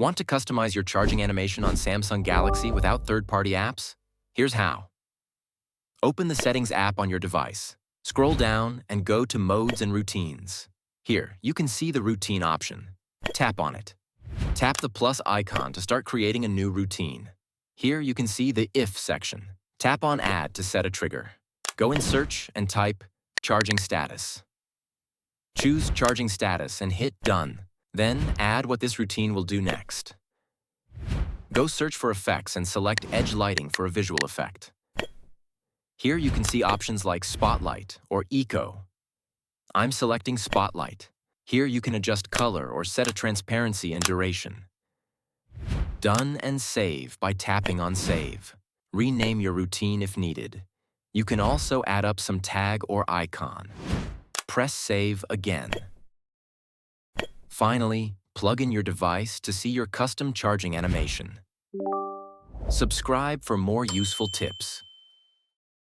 Want to customize your charging animation on Samsung Galaxy without third-party apps? Here's how. Open the Settings app on your device. Scroll down and go to Modes and Routines. Here, you can see the routine option. Tap on it. Tap the plus icon to start creating a new routine. Here you can see the If section. Tap on Add to set a trigger. Go in Search and type Charging Status. Choose Charging Status and hit Done. Then add what this routine will do next. Go search for effects and select Edge Lighting for a visual effect. Here you can see options like Spotlight or Eco. I'm selecting Spotlight. Here you can adjust color or set a transparency and duration. Done and save by tapping on Save. Rename your routine if needed. You can also add up some tag or icon. Press Save again. Finally, plug in your device to see your custom charging animation. Subscribe for more useful tips.